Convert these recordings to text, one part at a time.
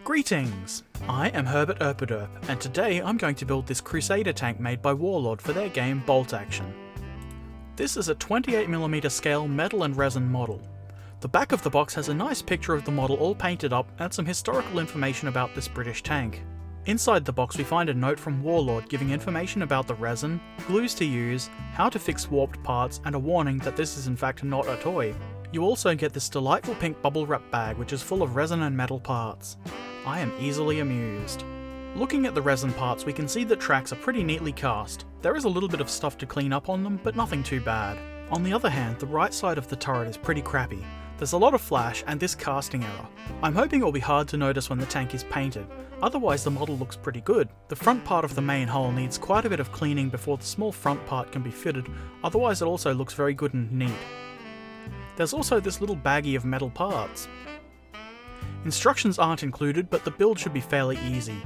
Greetings! I am Herbert Erpaderp, and today I'm going to build this Crusader tank made by Warlord for their game Bolt Action. This is a 28mm scale metal and resin model. The back of the box has a nice picture of the model all painted up and some historical information about this British tank. Inside the box we find a note from Warlord giving information about the resin, glues to use, how to fix warped parts, and a warning that this is in fact not a toy. You also get this delightful pink bubble wrap bag which is full of resin and metal parts. I am easily amused. Looking at the resin parts we can see that tracks are pretty neatly cast. There is a little bit of stuff to clean up on them, but nothing too bad. On the other hand, the right side of the turret is pretty crappy. There's a lot of flash and this casting error. I'm hoping it will be hard to notice when the tank is painted, otherwise the model looks pretty good. The front part of the main hull needs quite a bit of cleaning before the small front part can be fitted, otherwise it also looks very good and neat. There's also this little baggie of metal parts. Instructions aren't included, but the build should be fairly easy.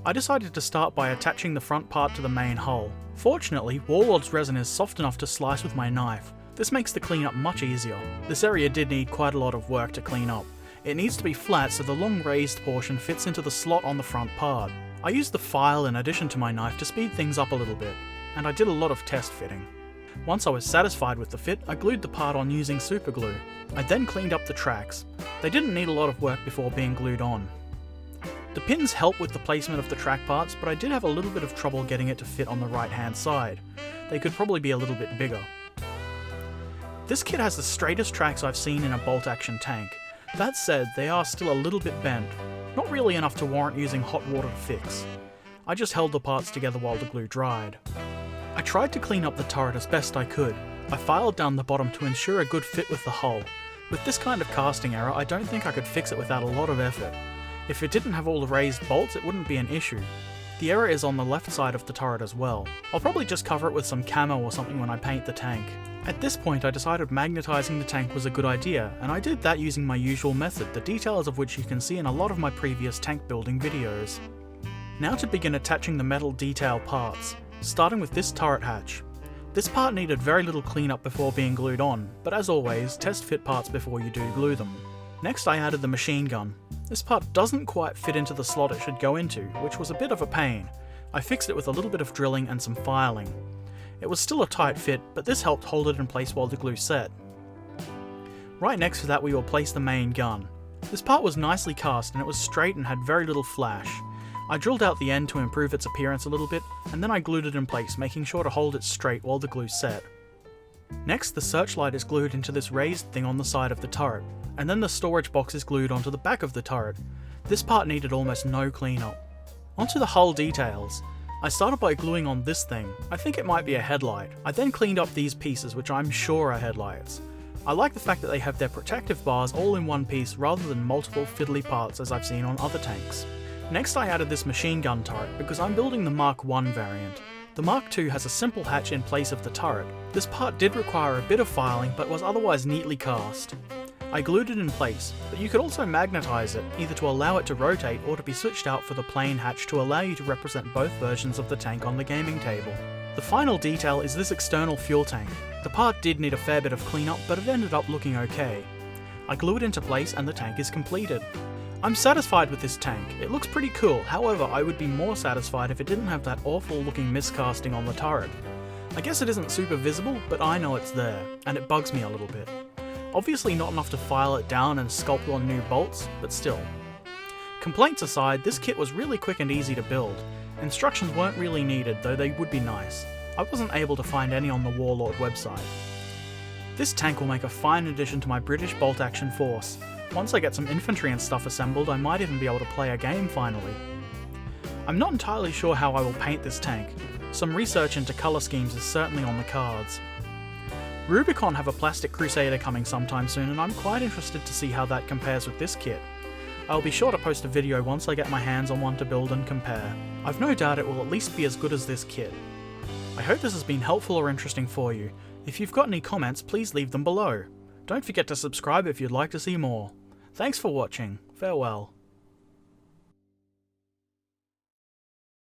I decided to start by attaching the front part to the main hull. Fortunately, Warlord's resin is soft enough to slice with my knife. This makes the cleanup much easier. This area did need quite a lot of work to clean up. It needs to be flat so the long raised portion fits into the slot on the front part. I used the file in addition to my knife to speed things up a little bit, and I did a lot of test fitting. Once I was satisfied with the fit, I glued the part on using super glue. I then cleaned up the tracks. They didn't need a lot of work before being glued on. The pins help with the placement of the track parts, but I did have a little bit of trouble getting it to fit on the right hand side. They could probably be a little bit bigger. This kit has the straightest tracks I've seen in a bolt action tank. That said, they are still a little bit bent. Not really enough to warrant using hot water to fix. I just held the parts together while the glue dried. I tried to clean up the turret as best I could. I filed down the bottom to ensure a good fit with the hull. With this kind of casting error, I don't think I could fix it without a lot of effort. If it didn't have all the raised bolts, it wouldn't be an issue. The error is on the left side of the turret as well. I'll probably just cover it with some camo or something when I paint the tank. At this point I decided magnetizing the tank was a good idea, and I did that using my usual method, the details of which you can see in a lot of my previous tank building videos. Now to begin attaching the metal detail parts, starting with this turret hatch. This part needed very little cleanup before being glued on, but as always, test fit parts before you do glue them. Next I added the machine gun. This part doesn't quite fit into the slot it should go into, which was a bit of a pain. I fixed it with a little bit of drilling and some filing. It was still a tight fit, but this helped hold it in place while the glue set. Right next to that we will place the main gun. This part was nicely cast and it was straight and had very little flash. I drilled out the end to improve its appearance a little bit, and then I glued it in place, making sure to hold it straight while the glue set. Next, the searchlight is glued into this raised thing on the side of the turret, and then the storage box is glued onto the back of the turret. This part needed almost no cleanup. Onto the hull details. I started by gluing on this thing. I think it might be a headlight. I then cleaned up these pieces, which I'm sure are headlights. I like the fact that they have their protective bars all in one piece rather than multiple fiddly parts as I've seen on other tanks. Next I added this machine gun turret because I'm building the Mark I variant. The Mark II has a simple hatch in place of the turret. This part did require a bit of filing but was otherwise neatly cast. I glued it in place, but you could also magnetize it, either to allow it to rotate or to be switched out for the plain hatch to allow you to represent both versions of the tank on the gaming table. The final detail is this external fuel tank. The part did need a fair bit of cleanup, but it ended up looking okay. I glue it into place and the tank is completed. I'm satisfied with this tank. It looks pretty cool, however I would be more satisfied if it didn't have that awful looking miscasting on the turret. I guess it isn't super visible, but I know it's there, and it bugs me a little bit. Obviously not enough to file it down and sculpt on new bolts, but still. Complaints aside, this kit was really quick and easy to build. Instructions weren't really needed, though they would be nice. I wasn't able to find any on the Warlord website. This tank will make a fine addition to my British bolt action force. Once I get some infantry and stuff assembled, I might even be able to play a game finally. I'm not entirely sure how I will paint this tank. Some research into colour schemes is certainly on the cards. Rubicon have a plastic Crusader coming sometime soon, and I'm quite interested to see how that compares with this kit. I'll be sure to post a video once I get my hands on one to build and compare. I've no doubt it will at least be as good as this kit. I hope this has been helpful or interesting for you. If you've got any comments, please leave them below. Don't forget to subscribe if you'd like to see more. Thanks for watching. Farewell.